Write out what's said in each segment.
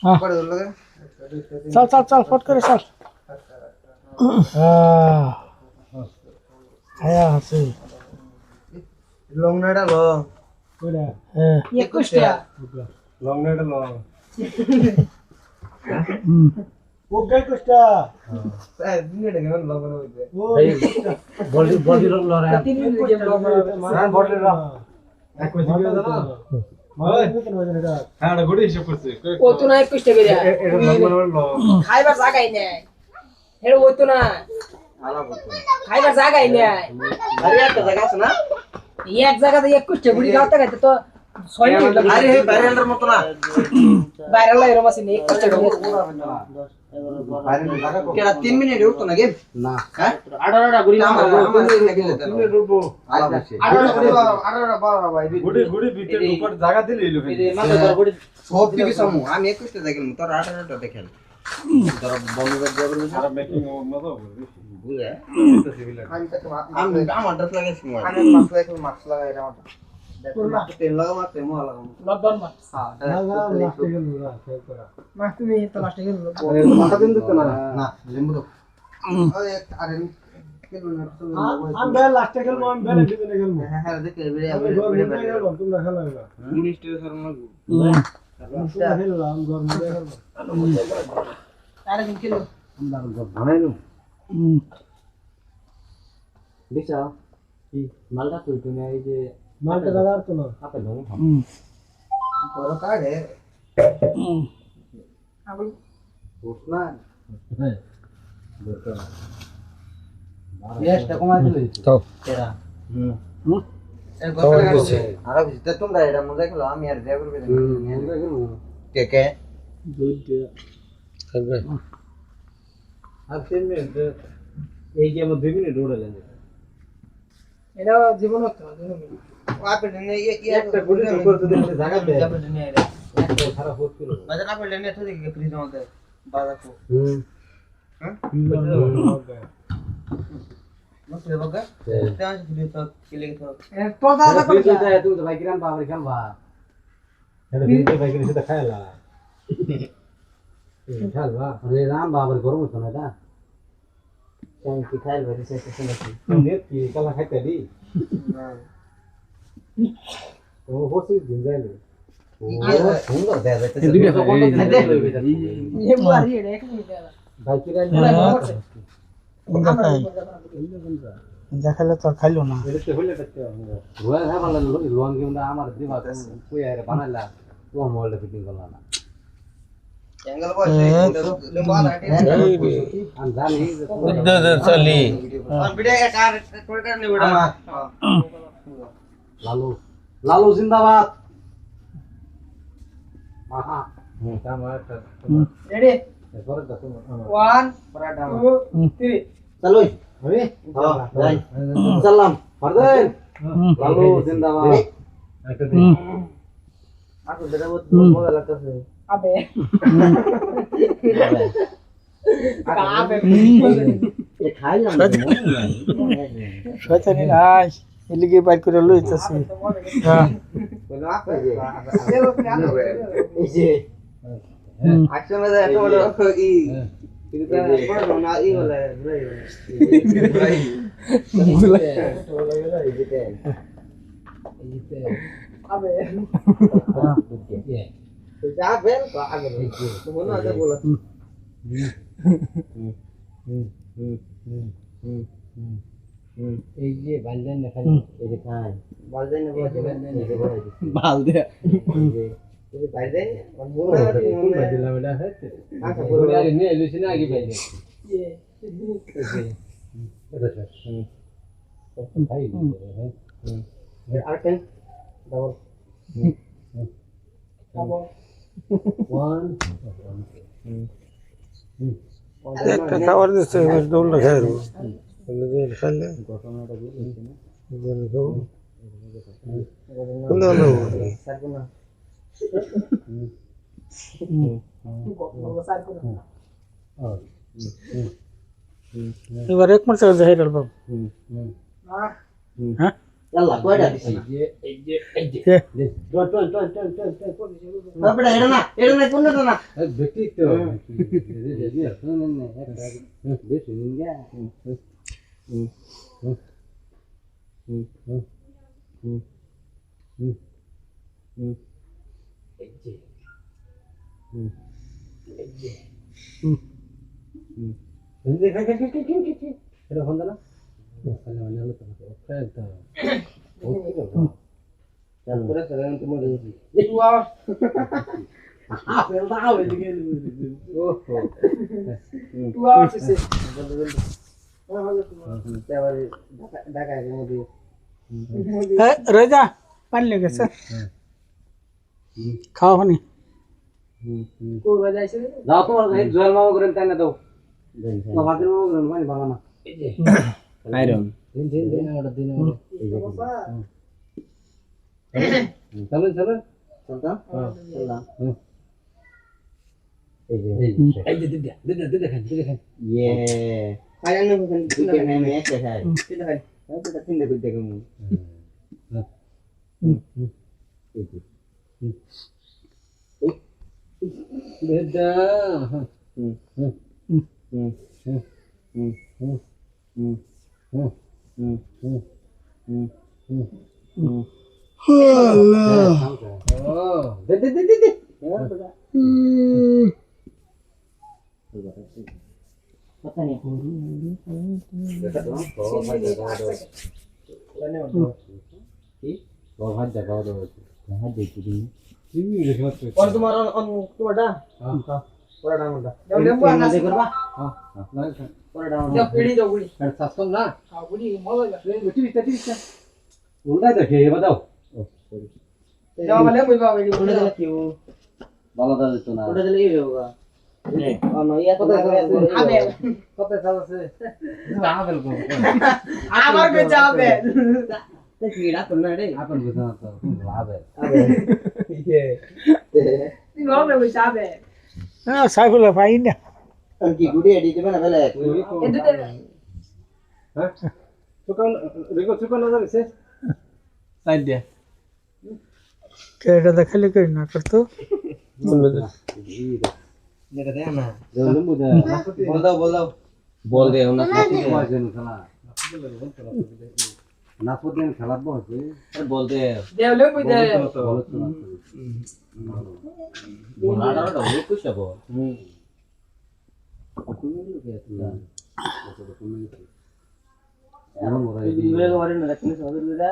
चल चल चल फट करे चल आया हसे লং নাইডা লো कोडा 21 টা লং নাইডা লো वो गए कुछटा স্যার দিনেটা কেমন লং না হইছে बॉडी बॉडी लो रे 3 মিনিট গেম লং না হইছে স্যার বডি লো এক কই দিও না মাই হ্যাঁ গুড হিসাব করছে কত না 21 টাকা দিয়া এটা লং না লো খাইবার জায়গাই নাই হেড়ে হইতো না আলা বলতো খাইবার জায়গাই নাই আরে একটা জায়গা আছে না এক জায়গাতে 21 টাকা বুড়ি খাওয়াতে খাইতে তো 6 মিনিট লাগে আরে হে বাইরেন্ডার মত না বাইরে লাগে এরকম আছে 21 টাকা বাইরেন্ডার জায়গা কেডা 3 মিনিট উঠতো না গেম না হ্যাঁ 18টা গুড়ি আমার 3 মিনিট উঠবো আলা বলছে 18টা 12 ভাই গুড়ি ভিতরে উপর জায়গা দিলেই লোকে এই মাথা ধর গুড়ি সব টিভি সামু আমি 21 টা দেখলাম তোর 18টা দেখেন তোর বন্ধুদের যাবে না আর মেকিং মজা হবে বুঝে আমি আমার ড্রেস লাগাইছি মই আমি মাছ লাগাই মাছ লাগাই এটা আমার তেল লাগাবো আর তেল লাগাবো লকডাউন মাস হ্যাঁ लास्ट गेल पूरा खेल करा মাস তুমি তো লাস্টে গেল মাথা দিন দিতে না না লিম্বু দাও ওই আরে কেন না हम बे लास्ट गेल हम बे दिने गेल হ্যাঁ হ্যাঁ দেখে বেরে गवर्नमेंट गेल तुम ना खेला মিনিস্টার শরম লাগু हम खेल हम गवर्नमेंट गेल আরে দিন কিলো আমরা বানাইলু দিছা কি মালটা তুই তুমি এই যে माल का दार तो ना আপে ধরে বড় কাড়ে আবল উঠনা হ্যাঁ দেখো বেশটা কমাই দিলে তো কেরা এর কথা লাগছে আর ভিতরে তোমরা এটা মজা করো আমি আর দেব করবে কে কে दूध করবে আর 3 মিনিট এই গেম 2 মিনিট উড়ালেন এটা জীবন হতো না 2 মিনিট আপে নেই একটা গুলি করতে দিলে জায়গা দে যাবে দুনিয়া এটা একটা খারাপ হচ্ছিল বাজার আপে লেনে তো দেখি ফ্রিজ মধ্যে বাজার কো হ্যাঁ মত রে বাগা তেজ ফ্রিজ তো কেলে তো তো দাদা করে তুমি তো ভাই কিরাম বাবার খেলবা এটা দিতে ভাই কিরাম সেটা খাইলা খেলবা আরে রাম বাবার গরম হতো না এটা কেন কি খাইল ভাই সেটা শুনছি নেট কি কালা খাইতে দি না ও হোসি দিন যাইলো ও সুন্দর দেয়া যাইতে দুইটা তো কোন খাইতে লইবে ये मारी है एक मिनट ভাই কিরাম দেখালে তো খাইলো না এতে হইলে দেখতে রুয়া না ভালো লোন কিন্তু আমার দিবা কই আরে বানাইলা তো মোবাইলটা ফিটিং করলা না অ্যাঙ্গেল বসে লম্বা হাঁটি আমি জানি চলি ভিডিও কার করে নে ওটা লালু লালু জিন্দাবাদ আহা আমার रेडी এরপরে দেখো 1 পরাটা 2 3 চলো হবে যাই সালাম ফারদেন লালু জিন্দাবাদ একটা দিন আপু যেটা মজা লাগতেছে अबे अबे এ খাইলাম শয়তানি নাই এলিগে বাইর করে লইতাছি হ্যাঁ বলো আপে যে এই যে আচ্ছা মজা এত বড় ই এটা বড় না ই বলে ভাই अबे যা বেল তো আগে তো মনে আছে বলো এই যে বালদান না খালি এই যে খায় বালদান না বলে বালদে এই যে বালদান কোন বালদান এটা হচ্ছে আচ্ছা পুরো আরে নে লুছি না আগে বাইলে ये এটা স্যার ভাই আর কেন ডাবল अब 1 একটা খাবার দিচ্ছে দৌড় না খাই রো খাইলে ঘটনাটা বলছি না কোনটা হলো স্যার কোন এবার এক মাস যাই রাল বাবু হ্যাঁ আল্লাহ কয়টা দিছি কে? বাপড়া এটা না কোনটা না বেটি তো বেশি নিন গা এটা ফোন দাও তারপরে সেখানে তুমি আপেল দাও এদিকে ওহো 2 hours আছে ঢাকা এর মধ্যে রেজা পানি লেগে গেছে খাওয়া পানি কোরবা যাইছে যাও তোমার এই জল মামা করেন তাই না দাও না ভাতের মামা করেন মানে ভালো না আইরন দিন ওটা দিন চলো চলো চলতা চললাম এই যে দিদা খান ইয়ে আইরন কোন দুটো নেমে এসে খাই তিনটা খাই এটা তিনটা করে দেখো দিদা पता नहीं और तुम्हारा तुम्हारा पूरा डाउन होता দাও লেম্বু আনা दे करबा हां पूरा डाउन দাও পিড়ি দাও গুড়ি সাতসং না হ্যাঁ গুড়ি মজা লাগে তিরিশটা উল্টা দেখে এবার দাও দাও লেম্বু বাবা এই पूरा दिला क्यों ভালো দাও দিত না पूरा दिला ये होगा और नो ये तो আবে কত সাল আছে আপেল কো আমার কে যাবে ते कीड़ा करना रे আপেল বুঝা তো আপেল ये তুমি ভালো না যাবে হ্যাঁ সাইফুল পাই না की गुडी एडी देबे ना पहले এই দুটো হ্যাঁ সুকান রেকো সুকান না যাচ্ছে साइड दे কেডা দেখালে কই না করতো देखा दे ना জলদি বুঝা बोल दो बोल दे ना মাঝেন খেলা নাফুদিন খেলা বসে अरे बोल दे দাও লেম্বু দে ভালো তো না बोला ना तो वो कुछ है वो এমন ওরা मेरे को बारे में रखने से उधर ले जा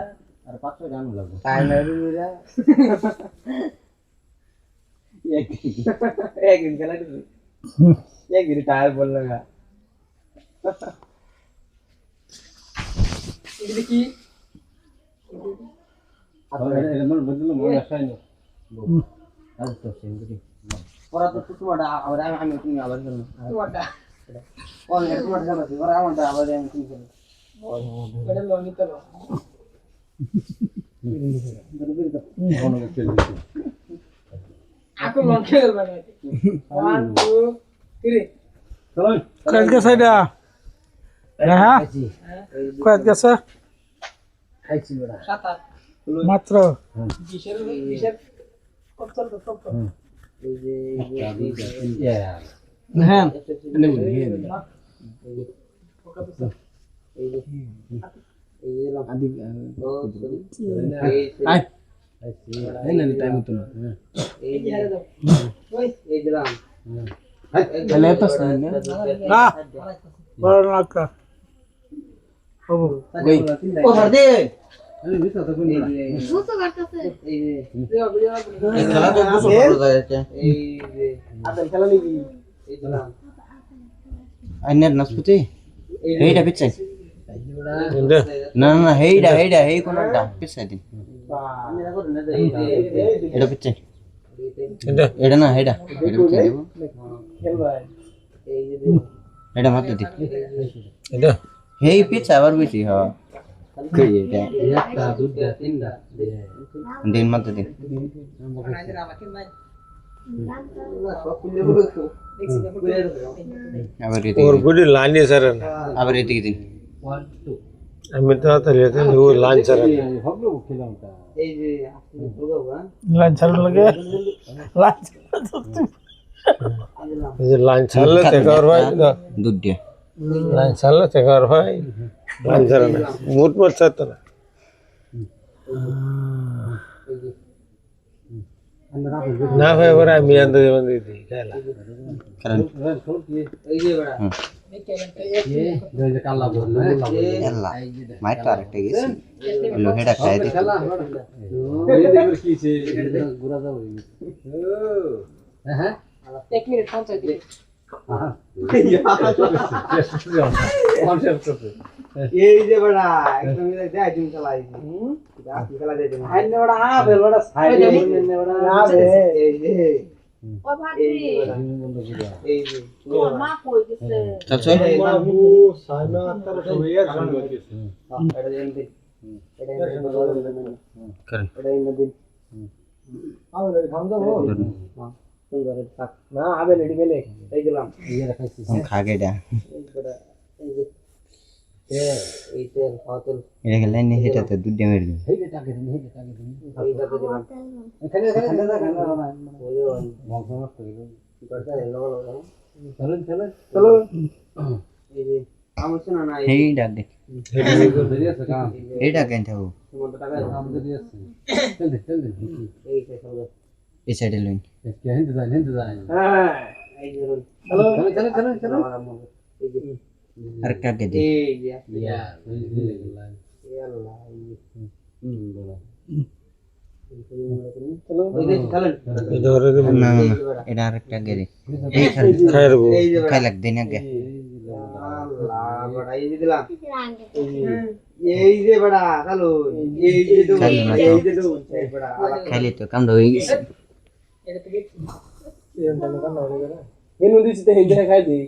আর 500 জানো লাগবে टाइम ले जा एक दिन चला एक दिन टायर बोल लगा এটা কি এমন বদলে মনে আসে না आज तो सिंगरी और तो कुछ बड़ा और हम तुम आवाज करना তোমারটা और ये तुम्हारे साथ है और हम आवाज हम तुम करो এটা লো নিতে লো aku mau kill banget 1 2 3 কয়েক গেছে এটা হ্যাঁ কয়েক গেছে খাইছি বড়া 7 মাত্র বিশের কত কত এই যে হ্যাঁ এই যে আদি এই না টাইম তো না এই যে ওই এই দিলাম তাহলে তো না না বড় নাকা ও ও হরদে আমি ভিতর তো কোন না এই যে ভিডিও ভিডিও এই খেলা তো বুঝো পড়ে যাচ্ছে এই যে আদল খেলা নিবি এই দিলাম আইনের নাসপুতি এইটা পিছে না না হেইডা হেই কোনটা পিছে দিন এটা পিছে এটা না হেইডা এটা পিছে দিব খেলবা এই যে এটা মারতে দি এটা হেই পিছে আবার বেশি হ্যাঁ কই এটা একটা দুটা তিনটা দিন মারতে দিন আবার এদিকে और गुडी लाने सर আবার এদিকে দিন 1 2 আমি তো তাহলে ও লাঞ্চ আর হবলো খেলাম তা এই যে আপনি প্রোগ্রাম লাঞ্চ ছাড়ার লাগে লাঞ্চ এই যে লাঞ্চ ছাড়লে থেকে আর ভাই না দুধ দিয়ে লাঞ্চ ছাড়লে থেকে আর ভাই লাঞ্চ আর না মুট মুট ছাড়তো না না ভাই ওরা আমি আন্দাজ বন্দি দিই খেলা কারণ এই যে বড়া এই যে কালা বল এলা মাই তো আরেকটা গেছে লোহেটা খাই দিই খেলা এই দেখো কি সে গুড়া যাও হ্যাঁ 1 মিনিট 50 দিন এই যে বড়া একদম দেয় তুমি চালাইছি আপনি খেলা দেয় তুমি আইনে বড় আবে বড় সাইড নে বড় আবে এই যে ও ভাবি এই যে ও মা কই গেছে চল চল বাবু সাইনা আত্তার সবাই আর শুনবে এটা দেন দিন এটা করেন এটা দিন আবে খাম যাবো সুন্দর থাক না আবে রেডি গেলে এই গেলাম এই রাখাইছি খাগে দা এই বড়া এই যে এই তেল খাওয়াতেল এটা গেলে নি হেটাতে দুধ দিয়ে মেরে দিন এই যে টাকে দিন এই যে টাকে দিন এইটাতে দিলাম এখানে এখানে এখানে ওই যে বংশ নষ্ট হয়ে গেল করতে লগো লগো চলুন চলুন চলো এই যে আমছ না না এই ডাক দে দেরি আছে কাম এইটা কেন থাকো তোমার টাকা কাম দেরি আছে চল দে এই যে চলো এই সাইডে লইন কে হিন্দু যায় হ্যাঁ এই যে চলো চলো চলো চলো এই যে আর কাকে দে এই যে ইয়া এই যে আল্লাহ বলো চলো এই যে চলেন এই ধরে দেব না না এটা আরেকটা গেরে এই খাই দেব এই যে খাই লাগ দেন আগে আল্লাহ বড়া এই যে দিলাম এই যে বড়া চলো এই যে তো এই যে তো এই বড়া খাইলে তো কাম হয়ে গেছে এটা থেকে মেনু দিছি তো হিন্দে খাই দি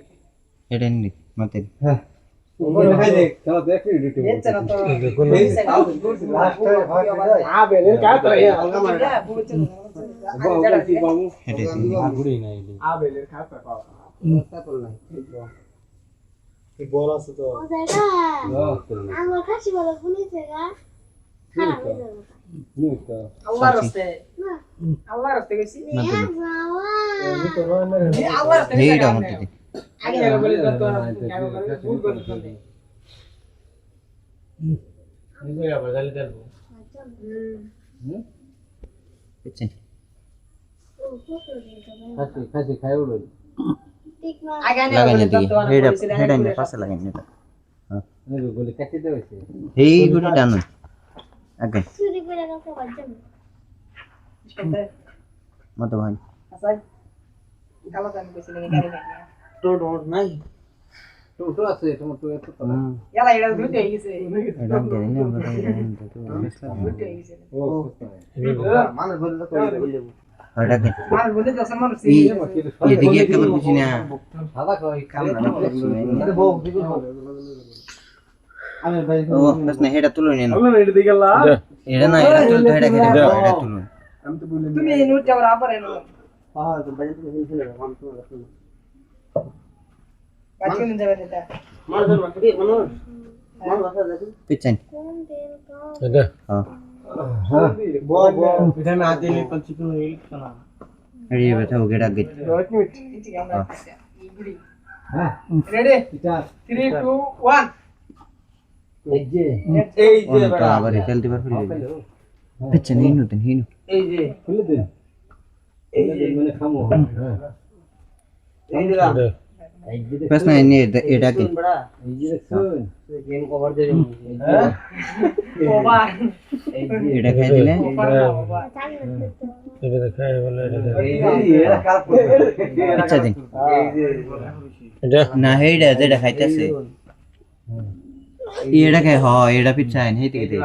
এটা নি মতে খাই দে চলো দেখ ভিডিও নেছে না তো দেখুন আবে রে কা তো হে আলগা মারা বুঝছ বাবু কি বাবু এটা আর গুড়ি নাই আবে রে কা তো তারপর নাই কি বল আছে তো আমার কাছে বলে শুনেছে গা খারাপ হয়ে যাবে আল্লাহর রাস্তে আল্লাহর রাস্তে গেছি নিয়ে যাওয়া আল্লাহর রাস্তে গেছি এইটা মতে দে আগে বলে তো আগে বলে ভুল করে তো নিজে আবার গালি দেব বুঝছেন ও ফটো দিতে খাসি খাই উড়ো ঠিক না আগে লাগাই বলে না দিকে তো হেডা হেডা নি পাশে লাগাই না এই বলে কাটি দে হইছে এই গুটি ডানো আগে চুরি করে রাখতে পারছেন মতো ভাই আসাই কালো কাম কইছিল গাড়ি নাই তো ডোর নাই টোটো আছে টমেটো এত তো ইয়ালা এটা দুটো হয়ে গেছে এটা গেরে না দুটো হয়ে গেছে ও মানুষ বলে তো কই বলে ওটা কে মানুষ বলে দশন মানুষ এদিকে একবার বুঝি না সাদা কই কাম না এটা বউ আমি ভাই ও বাস না হেডা তুলো নে না এটা দিকে গেলা এটা না এটা তুলো হেডা হেডা হেডা তুলো আমি তো বলি তুমি নুট যাবার আবার এলো হ্যাঁ তো বাজে তো হিল হিল মান তো রাখুন কাছে নিয়ে যাবে এটা মানুষ মাটি মানুষ মানুষ বাসা দেখি পিছন কোন তেল তো এটা হ্যাঁ বো পিঠা না দিলে পঞ্চি কোন হিল না রেডি বেটা ও গেডা গেট 10 মিনিট ঠিক আমরা এই গুড়ি হ্যাঁ রেডি 3 2 1 এই যে এই যে বড় আবার চলতে পারবি পিছন হিনু দেন হিনু এই যে খুলে দে এই যে মানে খামো এই দিলাম এই যে প্রশ্ন এনে এটা কি বড়া এই যে দেখুন গেম কভার দে হ্যাঁ বাবা এই যে এটা খাই দিলে বাবা চাঙ্গা তো এটা দেখাই বলে এটা এটা কার আচ্ছা দিন এই যে এটা না হেডা যেটা খাইতেছে এটা খাই হ এটা পিছা আইন হেই থেকে দে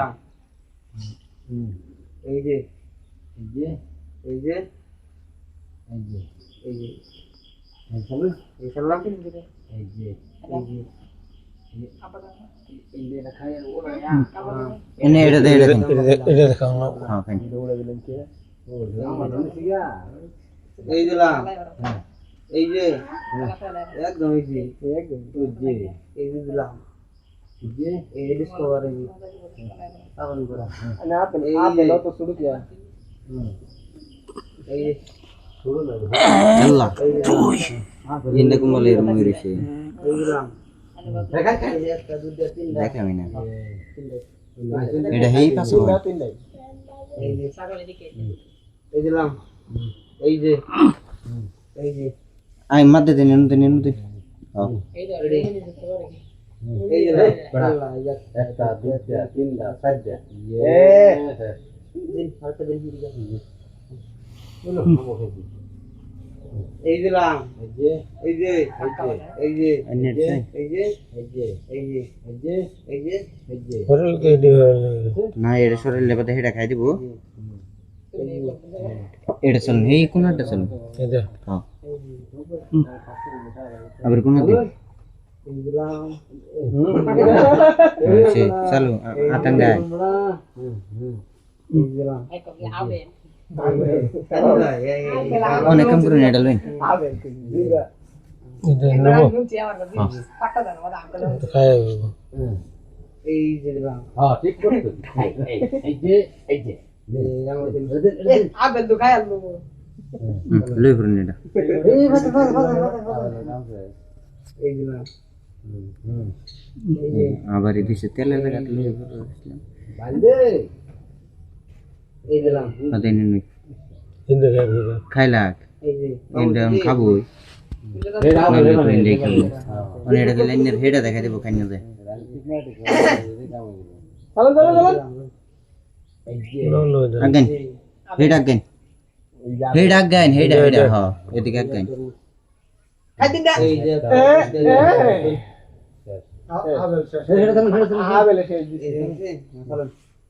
এই যে এই যে এই যে এই যে এই যে এই চলুন এই সালাম এই যে এই যে এই যে খাই ওরা এনে এটা দে এটা দিন এটা দেখাও না হ্যাঁ খাই আমার জন্য সিগা এই দিলাম এই যে একদম এই যে একদম তো যে এই যে দিলাম এই ডিসকভার এই সাবান করা आणि आपल्याला तो सोडू द्या এই আল্লাহ ইন্দা কুমলে ময়ূরছে এইগুলাম দেখা একটা দুইটা তিনটা দেখা আমি না এটা হেই পাশে এই যে ছাগলের দিকে এই দিলাম এই যে আই মধ্যে দেন নেন এই ধরে এই নিতে পারে এই যে বড়া একটা দুইটা তিনটা চারটা দিন হালকা দিন এই দিলাম এই যে এই যে হরল কে দিও না এটা সরে লেবাতে হেটা খাই দিব এটা চল এই কোনটা চল এটা হ্যাঁ আবার কোন দিন সে চলো আতঙ্গ এই কো আবে অনেক কম করে নেডাল হই এটা নেবো নুচি আমার কাছে পাটা দাও ওটা আঙ্কেল খায় এই যে দিলাম হ্যাঁ ঠিক করছো এই যে আবে তো খায় আলু লই করে নেডা এই দিলাম আবার এদিকে তেলের জায়গা লই করে বান্দে এই দিলাম আদেন নি হিন্দে খাইলা এই যে ইন্দা খাবো এটা নামলে তো ইন্দে খাবো মানে এটা লাইনের হেডা দেখা দেব খাইনা দে चलो লো লো আগান হেড আগান হেড হ্যাঁ এদিকে আগান খাই দিন দা এই যে आवेले से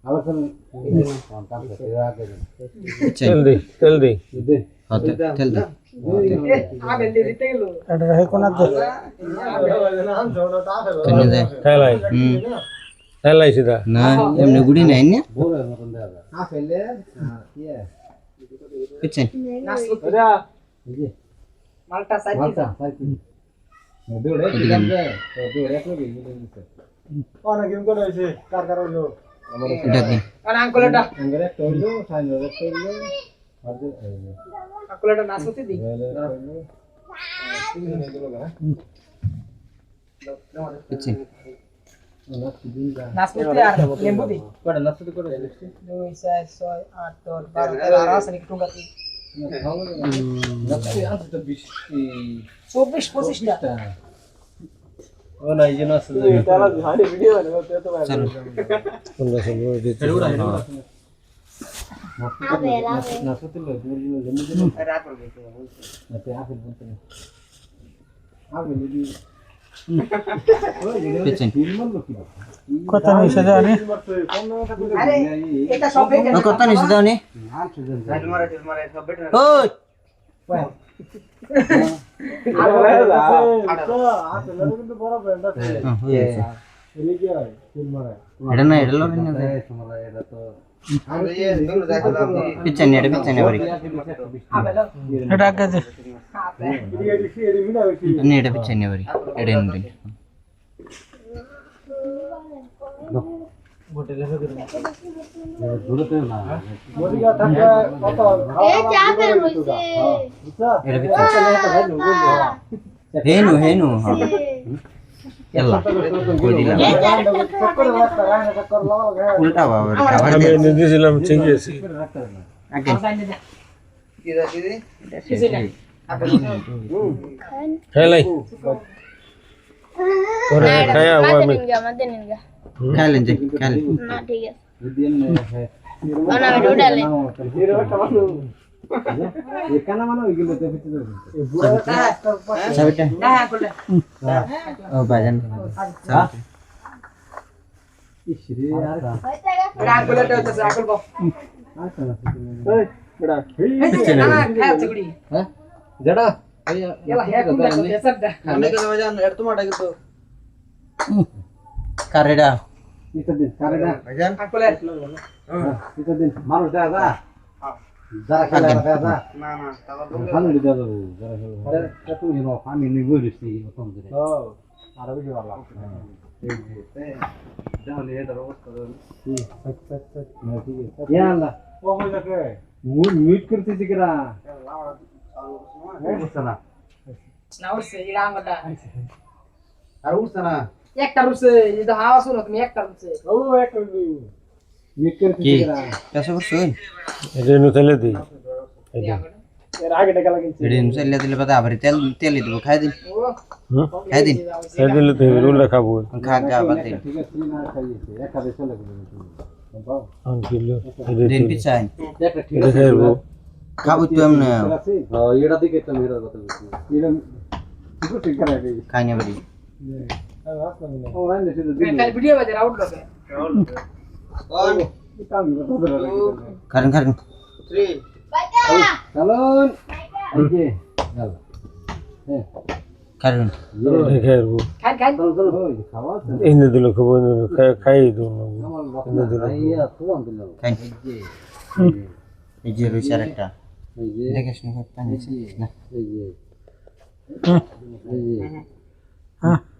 আবার শুনুন তেল দি হ্যাঁ তেল দে আবে দিতে গেল এটা হে কোনা দে কেন দে খাইলাই খাইলাই সিধা না এমনি গুড়ি নাই না বোরের মতন দেয়া যায় পিছন নাসুত अरे মালটা সাইজ মালটা সাইকেল দৌড়ে দিলাম যে দৌড়ে কই দিছে कोना गेम को रहिছে कार कार হলো এটা দিন আর আঙ্কেলটা আঙ্গরে কইলো সাইনরে কইলো আর আঙ্কেলটা নাসুতি দি পিছন নাসুতি আর লেম্বু দি কটা নাস্তা করে 2 4 6 8 10 12 আছে নাকি টুঙ্গাতি নাস্তা আছে তো 20 24 25 টা ও নাই যে নাস্তা त्याला झाडी व्हिडिओ बनव ते तो চলো কোনটা সব দিতে নাস্তা তো জমি রাত পড়বে নাতে আপেল বলতে আপেল দি পিছন কত নিছে জানি আরে এটা সব হয়ে গেছে কত নিছে দাও নি ওই এটা না এটা লড়ে না এটা তো পিছন এটা পিছন বাড়ি আবে দাও এটা আগে দে আবে নি এটা পিছন বাড়ি এটা নিন দূরতে না মোদিকা থাকে কত এ চা ফের হইছে এটা পিছন হেনু হ্যাঁ চল কই দিলাম চক্কর রাস্তা রানা চক্কর লাগা উল্টা বাবা খাবার আমি দে নিদিছিলাম ঠিক আছে আগে সাইনে দে খাইলাই ওরে খায়া আমি আমাদের নিনগা খাইলেন যে খাইলেন না ঠিক আছে দিন है না আমি ডুডালে ये काना मानो इगले ते फिट दे সাবিটা না আঙ্কেলটা ও বাজান इश्री यार আঙ্কেলটা হচ্ছে আঙ্কেল বাপ এই বড়া না খায় চিগুড়ি हैं जड़ा এলা হ্যাঁ কোন দেখো এসবটা কারেডা इतना दिन कारेगा আঙ্কেল इतना दिन मारो जा जा जरा खेला जा जा না না তারপর खाली ले जा जरा खेला अरे तू ये नो फामी नहीं बोलिस नहीं बताऊं तेरे ও আরো বেশি ভালো যেমন এটার অবস্থা ইয়াল্লা মিট করতেছি কিরা উঠছে না না উঠছে এটা আঙ্গটা আর উঠছে না একটা উঠছে এটা হাওয়া শুনো তুমি একটা উঠছে ও একটা মিট করতেছি কি কিরা চাষে করছুন রেনু তেলে দিই এর আগে টাকা লাগিয়েছে রেন চাইলে দিলে বাদা আবার তেল তেলই দেবো খাই দিন হুম খাই দিন খাই দিলে তো রুলটা খাবো খা গা বাদ দিন ঠিক আছে না খাইয়েছে একাদে চলে গেল কিলো দিন পিছাই একটা ঠিক এটা আছে খাইবো খাবো তো এমনি এটা দিকে তো মেরার কথা বলছি এরকম ঠিক করে রে খাই না বাড়ি ও লাইন দে শুধু দিন কাল ভিডিও বাজে আউট লোকে খারেন খারেন চলুন এই যে চল খারেন খাইবো খাই খাই চল চল ওই খাওয়া এনে দিল খাবো খাই দিও না আমার বাবা ইয়া তুই দিল খাই এই এই যে রয়েছে আর একটা যে দেখে শুনে পানি না এই যে এই যে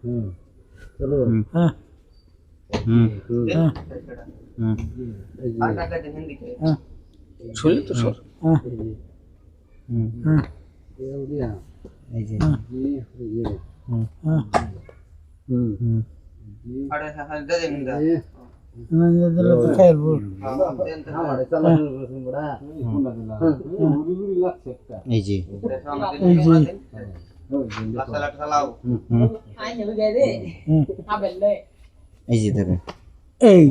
হুম চলো হুম হ্যাঁ হুম হুম এই যে শুনলি তো সর হুম এই দিয়া এই যে এই যে হুম হ্যাঁ হুম হুম দিলে তো খাইবো আমার চালা বড়া কোনটা দিলা উড়ি উড়ি লাগছে একটা এই যে এই যে ওই দিন হুম আই নেবে গে রে আবেলে এই যে ধরে এই